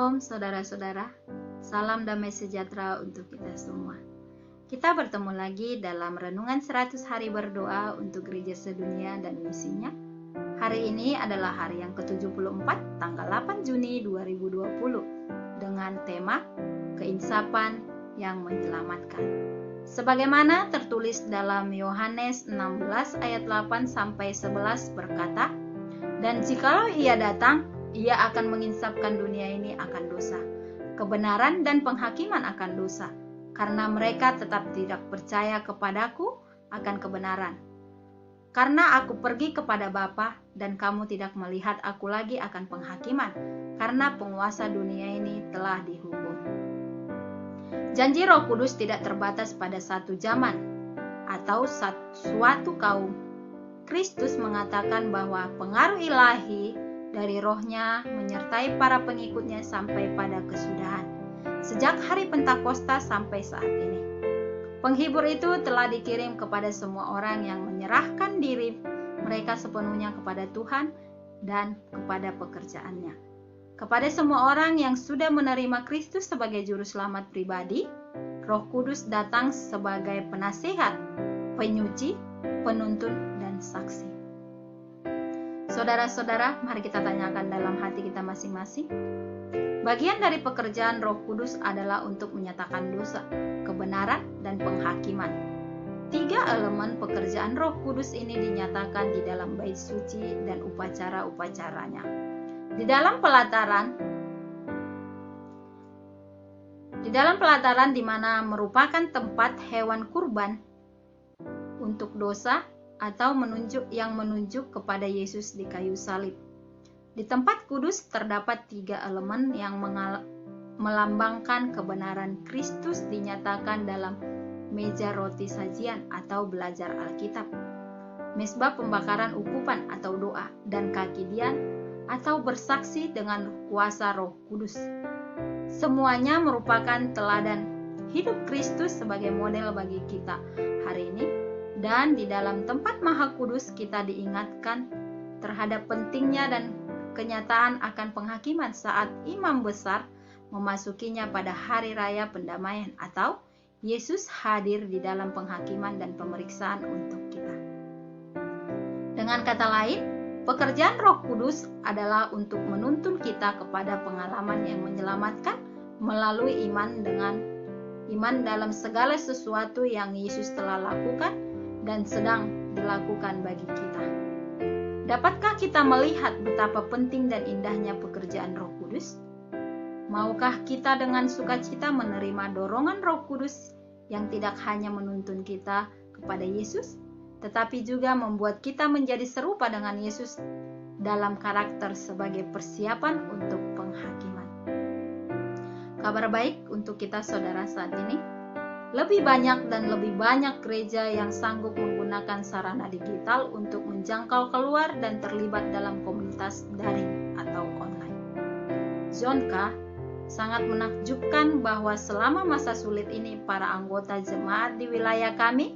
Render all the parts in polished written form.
Shalom saudara-saudara, salam damai sejahtera untuk kita semua. Kita bertemu lagi dalam Renungan 100 Hari Berdoa untuk Gereja Sedunia dan Misinya. Hari ini adalah hari yang ke-74, tanggal 8 Juni 2020, dengan tema Keinsapan yang Menyelamatkan. Sebagaimana tertulis dalam Yohanes 16 ayat 8 sampai 11 berkata, "Dan jikalau Ia datang, Ia akan menginsapkan dunia ini akan dosa, kebenaran dan penghakiman akan dosa, karena mereka tetap tidak percaya kepadaku akan kebenaran. Karena aku pergi kepada Bapa, dan kamu tidak melihat aku lagi akan penghakiman, karena penguasa dunia ini telah dihukum." Janji Roh Kudus tidak terbatas pada satu zaman atau suatu kaum. Kristus mengatakan bahwa pengaruh ilahi dari rohnya menyertai para pengikutnya sampai pada kesudahan, sejak hari Pentakosta sampai saat ini. Penghibur itu telah dikirim kepada semua orang yang menyerahkan diri mereka sepenuhnya kepada Tuhan dan kepada pekerjaannya. Kepada semua orang yang sudah menerima Kristus sebagai juru selamat pribadi, Roh Kudus datang sebagai penasihat, penyuci, penuntun, dan saksi. Saudara-saudara, mari kita tanyakan dalam hati kita masing-masing. Bagian dari pekerjaan Roh Kudus adalah untuk menyatakan dosa, kebenaran, dan penghakiman. 3 elemen pekerjaan Roh Kudus ini dinyatakan di dalam bait suci dan upacara-upacaranya. Di dalam pelataran di mana merupakan tempat hewan kurban untuk dosa atau menunjuk kepada Yesus di kayu salib. Di tempat kudus terdapat 3 elemen yang melambangkan kebenaran Kristus dinyatakan dalam meja roti sajian atau belajar Alkitab, mezbah pembakaran ukupan atau doa, dan kaki dian atau bersaksi dengan kuasa Roh Kudus. Semuanya merupakan teladan hidup Kristus sebagai model bagi kita hari ini. Dan di dalam tempat Maha Kudus kita diingatkan terhadap pentingnya dan kenyataan akan penghakiman saat imam besar memasukinya pada hari raya pendamaian atau Yesus hadir di dalam penghakiman dan pemeriksaan untuk kita. Dengan kata lain, pekerjaan Roh Kudus adalah untuk menuntun kita kepada pengalaman yang menyelamatkan melalui iman dalam segala sesuatu yang Yesus telah lakukan dan sedang dilakukan bagi kita. Dapatkah kita melihat betapa penting dan indahnya pekerjaan Roh Kudus? Maukah kita dengan sukacita menerima dorongan Roh Kudus yang tidak hanya menuntun kita kepada Yesus, tetapi juga membuat kita menjadi serupa dengan Yesus dalam karakter sebagai persiapan untuk penghakiman? Kabar baik untuk kita saudara saat ini. Lebih banyak dan lebih banyak gereja yang sanggup menggunakan sarana digital untuk menjangkau keluar dan terlibat dalam komunitas daring atau online. John K. sangat menakjubkan bahwa selama masa sulit ini para anggota jemaat di wilayah kami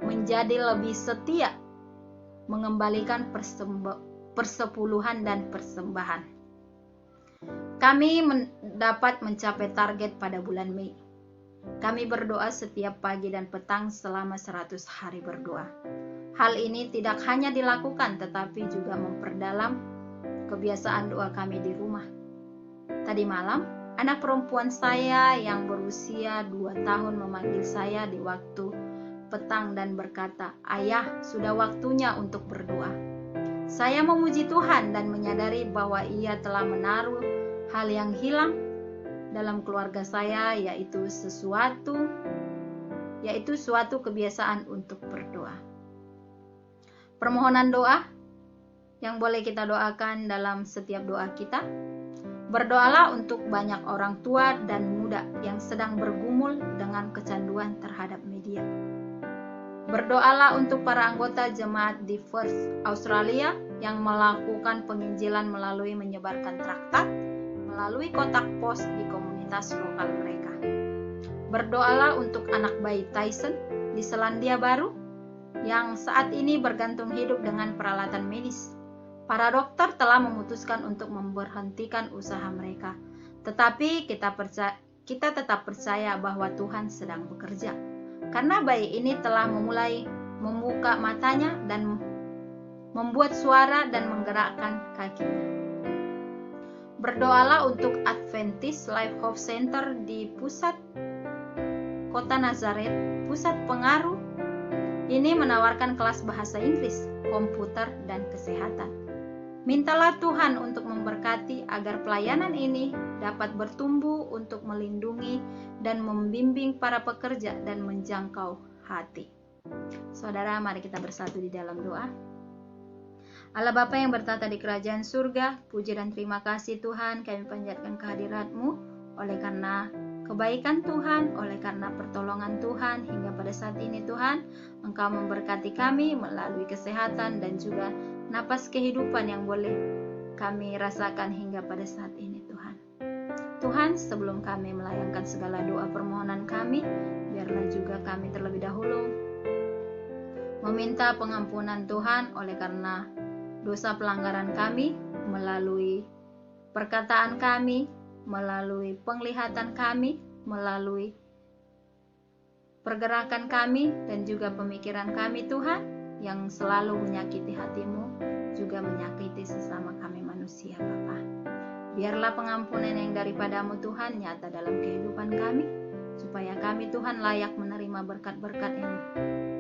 menjadi lebih setia mengembalikan persepuluhan dan persembahan. Kami dapat mencapai target pada bulan Mei. Kami berdoa setiap pagi dan petang selama 100 hari berdoa. Hal ini tidak hanya dilakukan tetapi juga memperdalam kebiasaan doa kami di rumah. Tadi malam, anak perempuan saya yang berusia 2 tahun memanggil saya di waktu petang dan berkata, "Ayah, sudah waktunya untuk berdoa." Saya memuji Tuhan dan menyadari bahwa Ia telah menaruh hal yang hilang dalam keluarga saya, yaitu suatu kebiasaan untuk berdoa. Permohonan doa yang boleh kita doakan dalam setiap doa kita. Berdoalah untuk banyak orang tua dan muda yang sedang bergumul dengan kecanduan terhadap media. Berdoalah untuk para anggota jemaat di Perth, Australia yang melakukan penginjilan melalui menyebarkan traktat melalui kotak pos di komunitas lokal mereka. Berdoalah untuk anak bayi Tyson di Selandia Baru yang saat ini bergantung hidup dengan peralatan medis. Para dokter telah memutuskan untuk memberhentikan usaha mereka. Tetapi kita tetap percaya bahwa Tuhan sedang bekerja. Karena bayi ini telah mulai membuka matanya dan membuat suara dan menggerakkan kakinya. Berdoalah untuk Adventist Life Hope Center di pusat kota Nazaret. Pusat pengaruh ini menawarkan kelas bahasa Inggris, komputer, dan kesehatan. Mintalah Tuhan untuk memberkati agar pelayanan ini dapat bertumbuh untuk melindungi dan membimbing para pekerja dan menjangkau hati. Saudara, mari kita bersatu di dalam doa. Allah Bapa yang bertata di kerajaan surga, puji dan terima kasih Tuhan, kami panjatkan kehadirat-Mu oleh karena kebaikan Tuhan, oleh karena pertolongan Tuhan hingga pada saat ini Tuhan, Engkau memberkati kami melalui kesehatan dan juga napas kehidupan yang boleh kami rasakan hingga pada saat ini Tuhan. Tuhan, sebelum kami melayangkan segala doa permohonan kami, biarlah juga kami terlebih dahulu meminta pengampunan Tuhan oleh karena dosa pelanggaran kami melalui perkataan kami, melalui penglihatan kami, melalui pergerakan kami dan juga pemikiran kami Tuhan yang selalu menyakiti hati-Mu, juga menyakiti sesama kami manusia Bapa. Biarlah pengampunan yang daripada-Mu Tuhan nyata dalam kehidupan kami, supaya kami Tuhan layak menerima berkat-berkat yang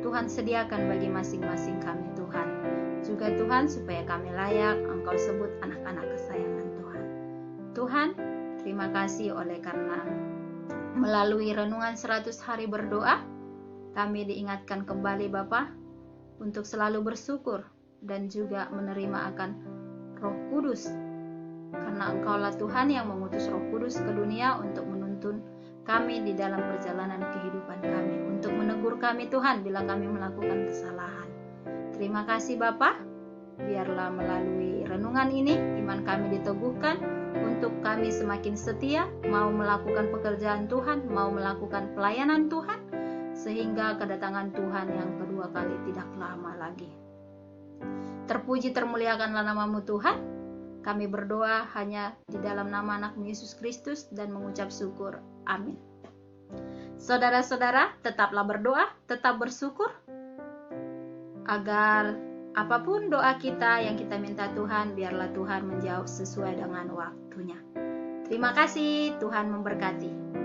Tuhan sediakan bagi masing-masing kami Tuhan. Juga Tuhan supaya kami layak Engkau sebut anak-anak kesayangan Tuhan. Tuhan, terima kasih oleh karena melalui renungan 100 hari berdoa, kami diingatkan kembali Bapa untuk selalu bersyukur dan juga menerima akan Roh Kudus. Karena Engkaulah Tuhan yang mengutus Roh Kudus ke dunia untuk menuntun kami di dalam perjalanan kehidupan kami, untuk menegur kami Tuhan bila kami melakukan kesalahan. Terima kasih Bapa, biarlah melalui renungan ini iman kami diteguhkan untuk kami semakin setia, mau melakukan pekerjaan Tuhan, mau melakukan pelayanan Tuhan, sehingga kedatangan Tuhan yang kedua kali tidak lama lagi. Terpuji termuliakanlah nama-Mu Tuhan. Kami berdoa hanya di dalam nama anak-Mu Yesus Kristus dan mengucap syukur. Amin. Saudara-saudara, tetaplah berdoa, tetap bersyukur, agar apapun doa kita yang kita minta Tuhan, biarlah Tuhan menjawab sesuai dengan waktunya. Terima kasih, Tuhan memberkati.